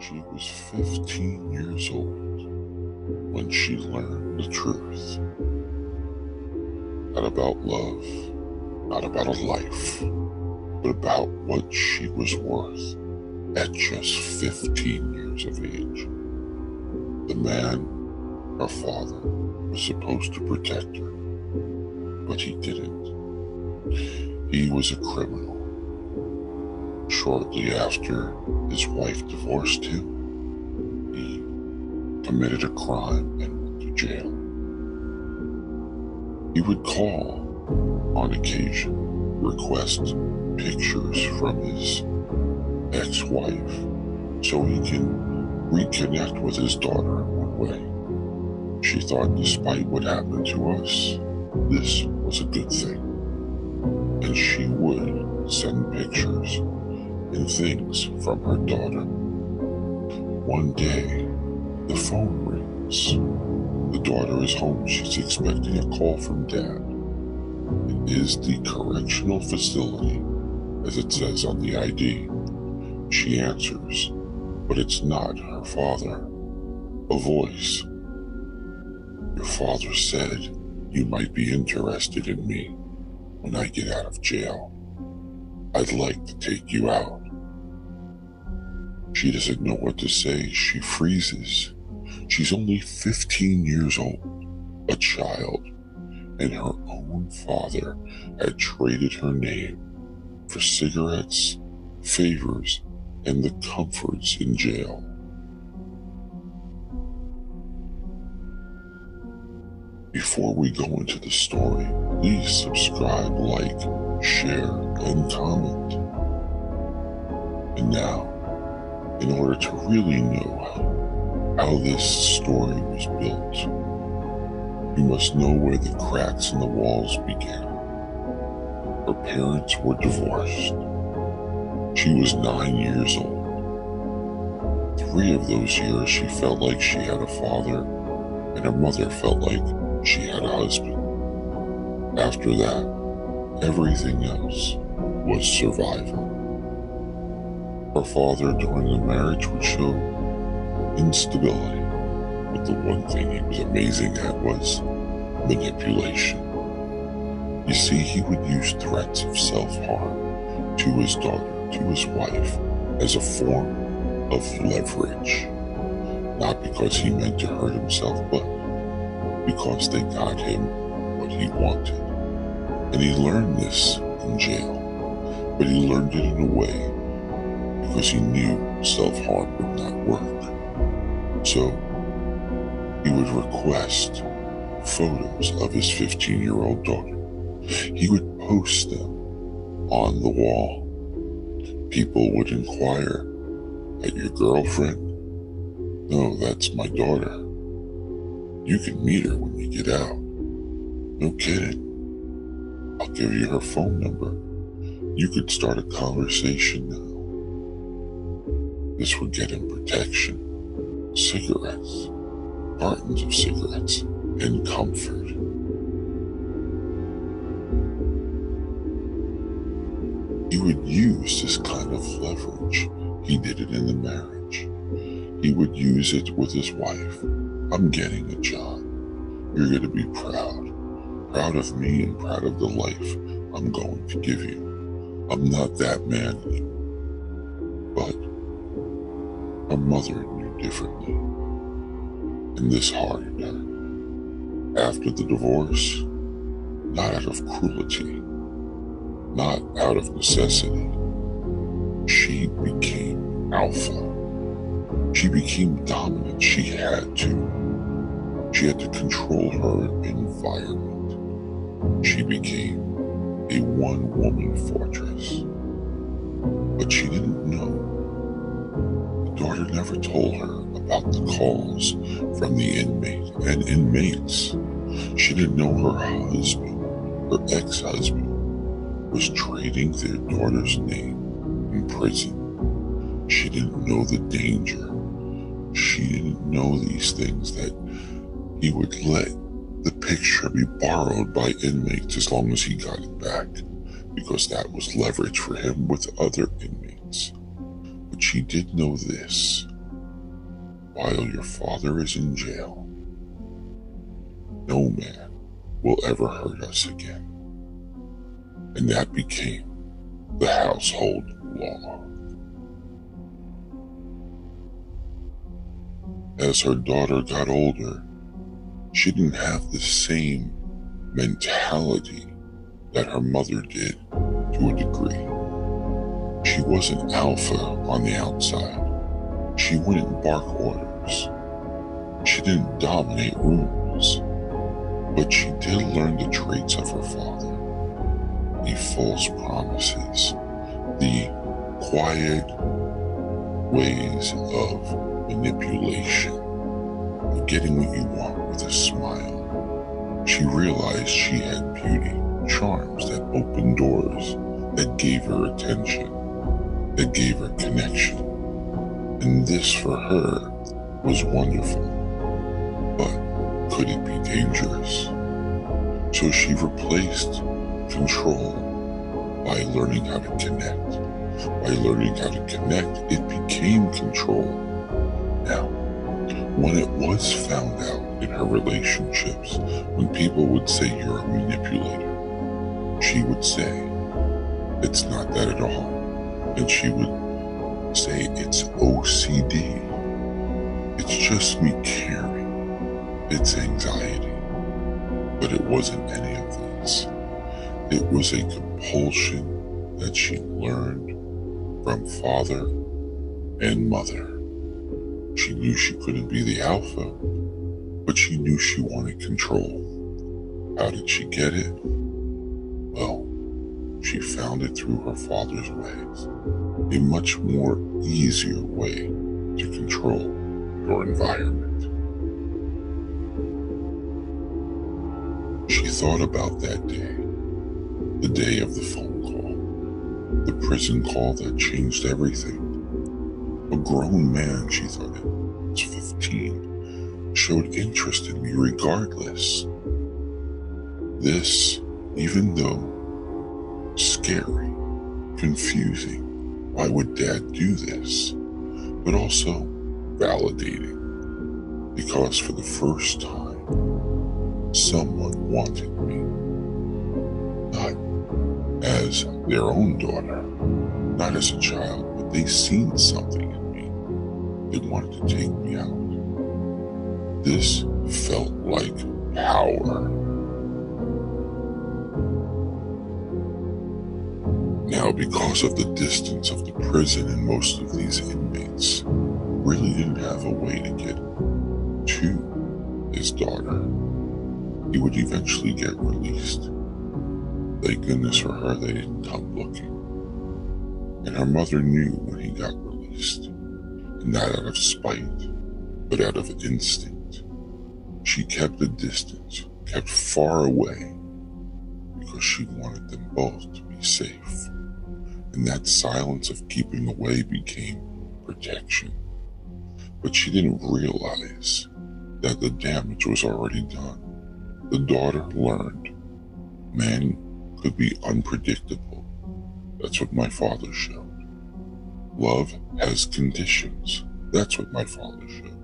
She was 15 years old when she learned the truth. Not about love, not about a life, but about what she was worth at just 15 years of age. The man, her father, was supposed to protect her, but he didn't. He was a criminal. Shortly after his wife divorced him, he committed a crime and went to jail. He would call on occasion, request pictures from his ex-wife so he can reconnect with his daughter in one way. She thought despite what happened to us, this was a good thing. And she would send pictures and things from her daughter. One day, the phone rings. The daughter is home. She's expecting a call from Dad. It is the correctional facility, as it says on the ID. She answers, but it's not her father. A voice. Your father said you might be interested in me when I get out of jail. I'd like to take you out. She doesn't know what to say. She freezes. She's only 15 years old, a child, and her own father had traded her name for cigarettes, favors, and the comforts in jail. Before we go into the story, please subscribe, like, share, and comment. And now, in order to really know how this story was built, you must know where the cracks in the walls began. Her parents were divorced. She was 9 years old. 3 of those years she felt like she had a father, and her mother felt like she had a husband. After that, everything else was survival. Her father during the marriage would show instability, but the one thing he was amazing at was manipulation. You see, he would use threats of self-harm to his daughter, to his wife, as a form of leverage. Not because he meant to hurt himself, but because they got him what he wanted. And he learned this in jail, but he learned it in a way because he knew self-harm would not work. So he would request photos of his 15-year-old daughter. He would post them on the wall. People would inquire, "At your girlfriend?" "No, that's my daughter." "You can meet her when you get out." "No kidding. I'll give you her phone number. You could start a conversation now." This would get him protection, cigarettes, cartons of cigarettes, and comfort. He would use this kind of leverage. He did it in the marriage. He would use it with his wife. "I'm getting a job. You're going to be proud. Proud of me and proud of the life I'm going to give you. I'm not that man anymore." But her mother knew differently, and this hardened her. After the divorce, not out of cruelty, not out of necessity, she became alpha. She became dominant. She had to. She had to control her environment. She became a one-woman fortress. But she didn't know. The daughter never told her about the calls from the inmate and inmates. She didn't know her husband, her ex-husband, was trading their daughter's name in prison. She didn't know the danger. She didn't know these things, that he would let the picture be borrowed by inmates as long as he got it back, because that was leverage for him with other inmates. But she did know this. while your father is in jail, no man will ever hurt us again. And that became the household law. As her daughter got older, she didn't have the same mentality that her mother did to a degree. She wasn't alpha on the outside. She wouldn't bark orders. She didn't dominate rooms. But she did learn the traits of her father. The false promises, the quiet ways of manipulation, of getting what you want with a smile. She realized she had beauty, charms that opened doors, that gave her attention, that gave her connection. And this for her was wonderful. But could it be dangerous? So she replaced control by learning how to connect. By learning how to connect, it became control. Now, when it was found out in her relationships, when people would say you're a manipulator, she would say, it's not that at all. And she would say, it's OCD. It's just me caring. It's anxiety. But it wasn't any of these. It was a compulsion that she learned from father and mother. She knew she couldn't be the alpha, but she knew she wanted control. How did she get it? Well, she found it through her father's ways, a much more easier way to control your environment. She thought about that day, the day of the phone call, the prison call that changed everything. A grown man, she thought it was 15, showed interest in me regardless. This, even though scary, confusing, why would Dad do this? But also validating, because for the first time, someone wanted me, not as their own daughter, not as a child, but they seen something in me. They wanted to take me out. This felt like power. Now, because of the distance of the prison and most of these inmates really didn't have a way to get to his daughter, he would eventually get released. Thank goodness for her, they didn't come looking. And her mother knew when he got released, and not out of spite, but out of instinct. She kept a distance, kept far away, because she wanted them both to be safe. And that silence of keeping away became protection. But she didn't realize that the damage was already done. The daughter learned men could be unpredictable. That's what my father showed. Love has conditions. That's what my father showed.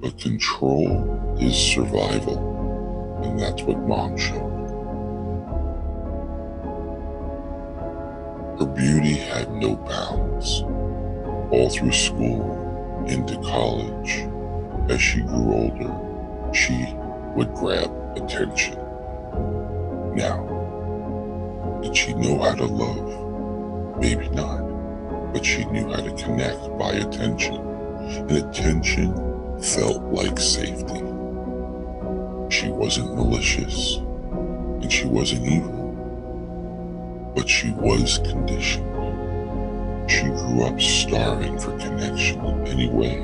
But control is survival. And that's what Mom showed. Her beauty had no bounds. All through school, into college, as she grew older, she would grab attention. Now, did she know how to love? Maybe not, but she knew how to connect by attention, and attention felt like safety. She wasn't malicious, and she wasn't evil, but she was conditioned. She grew up starving for connection in any way,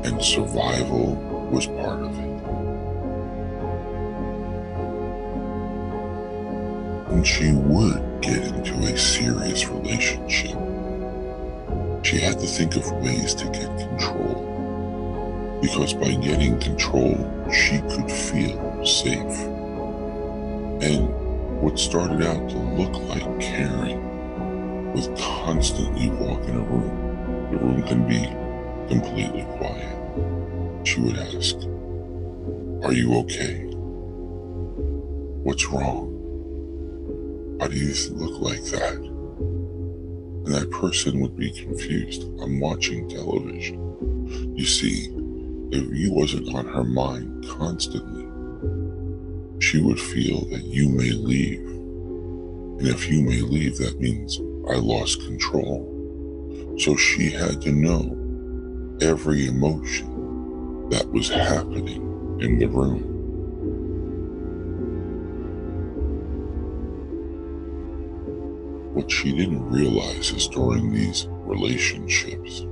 and survival was part of it. When she would get into a serious relationship, she had to think of ways to get control, because by getting control, she could feel safe. And what started out to look like caring would constantly walk in a room. The room can be completely quiet, she would ask, "Are you okay? What's wrong? Why do you look like that?" And that person would be confused. "I'm watching television." You see, if you wasn't on her mind constantly, she would feel that you may leave. And if you may leave, that means I lost control. So she had to know every emotion that was happening in the room. What she didn't realize is during these relationships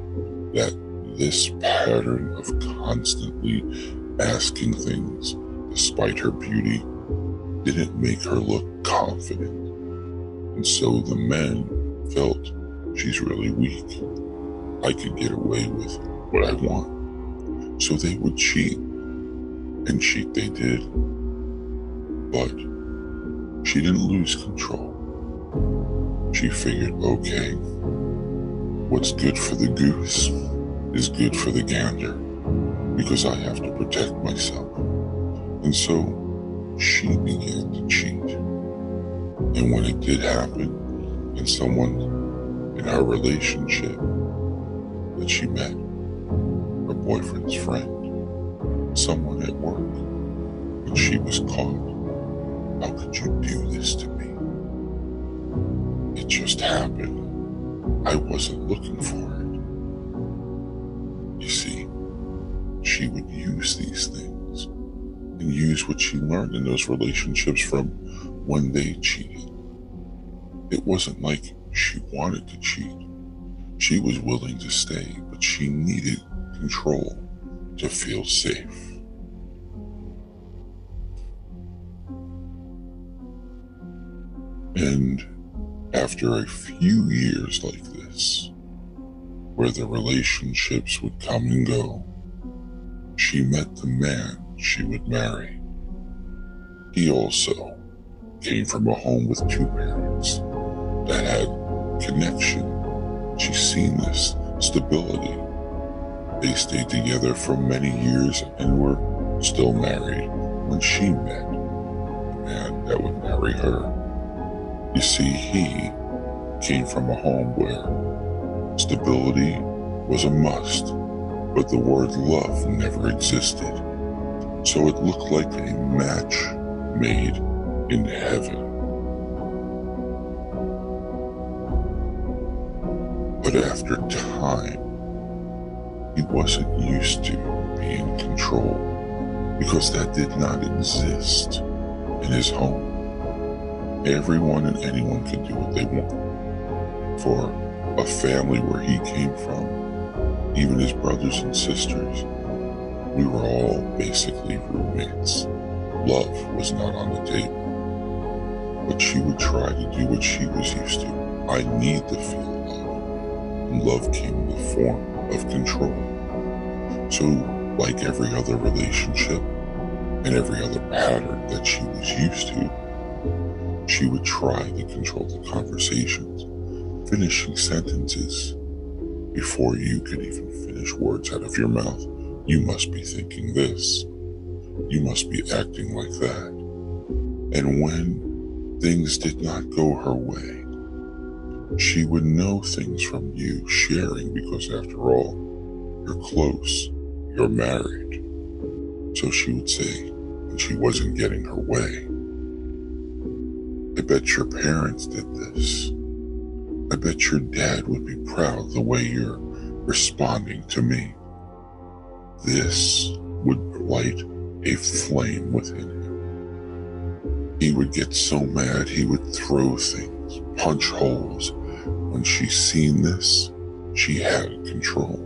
that this pattern of constantly asking things despite her beauty didn't make her look confident. And so the men felt, she's really weak. I could get away with what I want. So they would cheat. And cheat they did. But she didn't lose control. She figured, okay, what's good for the goose is good for the gander, because I have to protect myself. And so she began to cheat. And when it did happen, and someone in her relationship that she met, her boyfriend's friend, someone at work, when she was caught, "How could you do this to me? It just happened. I wasn't looking for it." You see, she would use these things and use what she learned in those relationships from when they cheated. It wasn't like she wanted to cheat. She was willing to stay, but she needed control to feel safe. And after a few years like this, where the relationships would come and go, she met the man she would marry. He also came from a home with two parents that had connection. She's seen this stability. They stayed together for many years and were still married when she met the man that would marry her. You see, he came from a home where stability was a must, but the word love never existed. So it looked like a match made in heaven. But after time, he wasn't used to being in control, because that did not exist in his home. Everyone and anyone could do what they want. For a family where he came from, even his brothers and sisters, we were all basically roommates. Love was not on the table. But she would try to do what she was used to. I need to feel love. And love came in the form of control. So, like every other relationship and every other pattern that she was used to, she would try to control the conversations, finishing sentences. Before you could even finish words out of your mouth, you must be thinking this. You must be acting like that. And when things did not go her way, she would know things from you sharing, because after all, you're close, you're married. So she would say, when she wasn't getting her way, "I bet your parents did this. I bet your dad would be proud the way you're responding to me." This would light a flame within him. He would get so mad he would throw things, punch holes. When she seen this, she had control.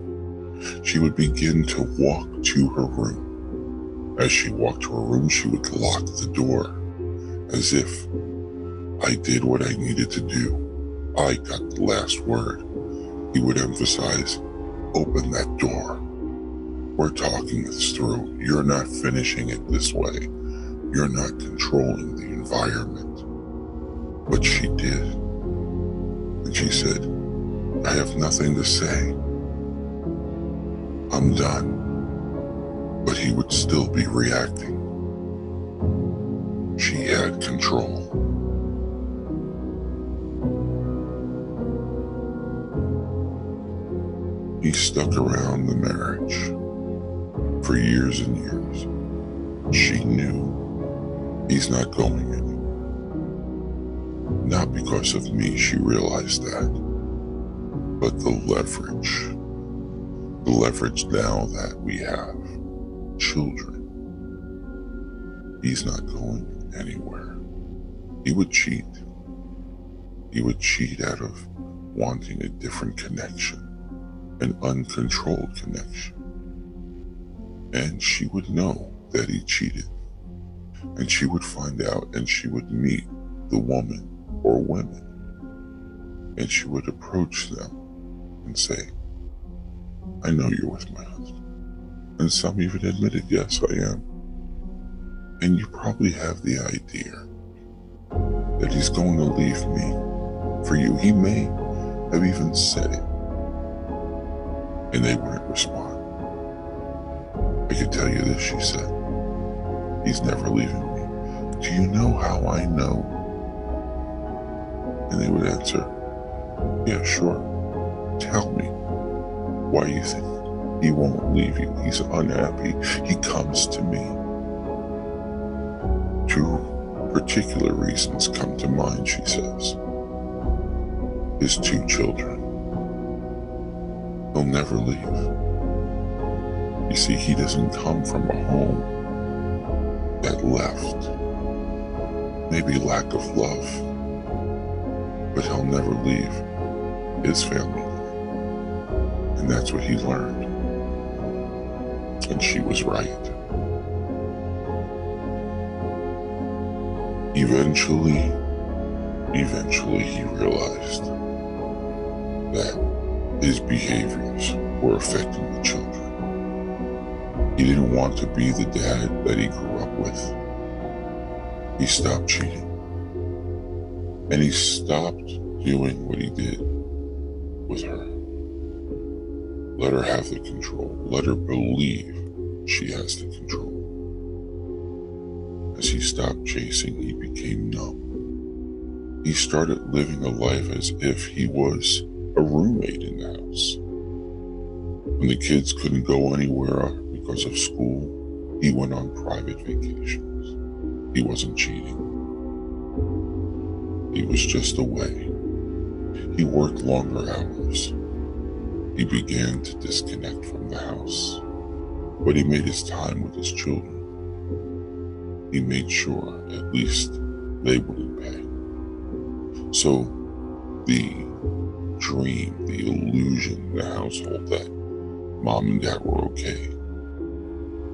She would begin to walk to her room. As she walked to her room, she would lock the door, as if, "I did what I needed to do. I got the last word." He would emphasize, "Open that door. We're talking this through. You're not finishing it this way. You're not controlling the environment." But she did. And she said, "I have nothing to say." I'm done. But he would still be reacting. She had control. He stuck around the marriage for years and years. She knew he's not going anywhere. Not because of me, she realized that, but the leverage now that we have children. He's not going anywhere. He would cheat. He would cheat out of wanting a different connection, an uncontrolled connection. And she would know that he cheated. And she would find out, and she would meet the woman or women. And she would approach them and say, I know you're with my husband. And some even admitted, yes, I am. And you probably have the idea that he's going to leave me for you. He may have even said it. And they wouldn't respond. I can tell you this, she said. He's never leaving me. Do you know how I know? And they would answer, yeah, sure. Tell me why you think he won't leave you. He's unhappy. He comes to me. Two particular reasons come to mind, she says. His 2 children. He'll never leave. You see, he doesn't come from a home that left. Maybe lack of love. But he'll never leave his family. And that's what he learned. And she was right. Eventually he realized that his behaviors were affecting the children. He didn't want to be the dad that he grew up with. He stopped cheating. And he stopped doing what he did with her. Let her have the control. Let her believe she has the control. As he stopped chasing, he became numb. He started living a life as if he was a roommate in the house. When the kids couldn't go anywhere because of school, he went on private vacations. He wasn't cheating. He was just away. He worked longer hours. He began to disconnect from the house, but he made his time with his children. He made sure at least they wouldn't pay. So the dream, the illusion in the household that mom and dad were okay,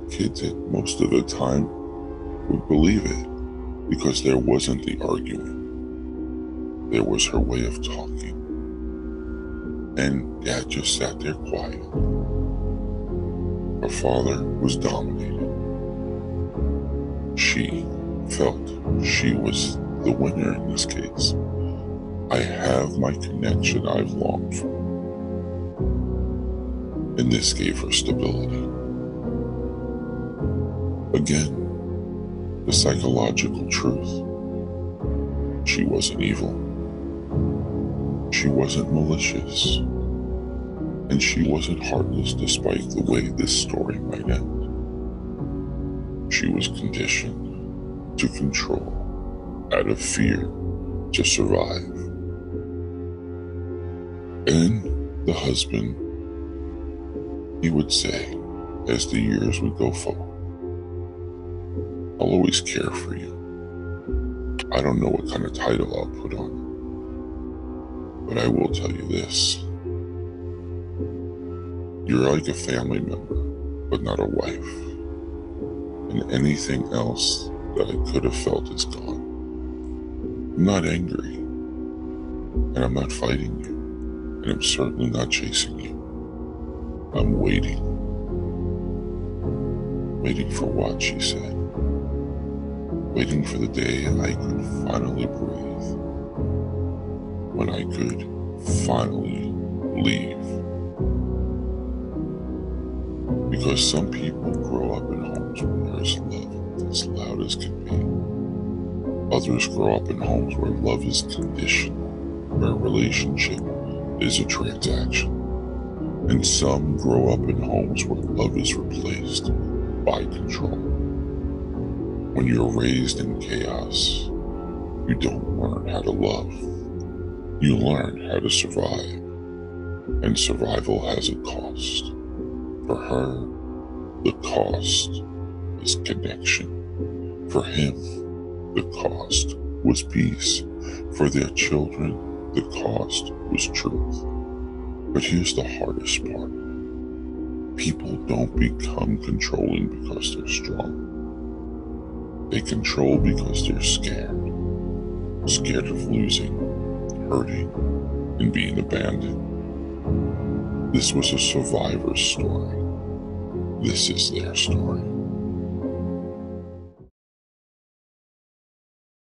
kids at most of the time would believe it because there wasn't the arguing. There was her way of talking. And dad just sat there quiet. Her father was dominated. She felt she was the winner in this case. I have my connection I've longed for. And this gave her stability. Again, the psychological truth. She wasn't evil. She wasn't malicious. And she wasn't heartless despite the way this story might end. She was conditioned to control out of fear to survive. And the husband, he would say, as the years would go forward, I'll always care for you. I don't know what kind of title I'll put on it, but I will tell you this. You're like a family member, but not a wife. And anything else that I could have felt is gone. I'm not angry, and I'm not fighting you, and I'm certainly not chasing you. I'm waiting. Waiting for what, she said. Waiting for the day I could finally breathe. When I could finally leave. Because some people grow up in homes where there's love as loud as can be. Others grow up in homes where love is conditional, where a relationship is a transaction. And some grow up in homes where love is replaced by control. When you're raised in chaos, you don't learn how to love. You learn how to survive. And survival has a cost. For her, the cost is connection. For him, the cost was peace. For their children, the cost was truth. But here's the hardest part. People don't become controlling because they're strong. They control because they're scared. Scared of losing, hurting, and being abandoned. This was a survivor's story. This is their story.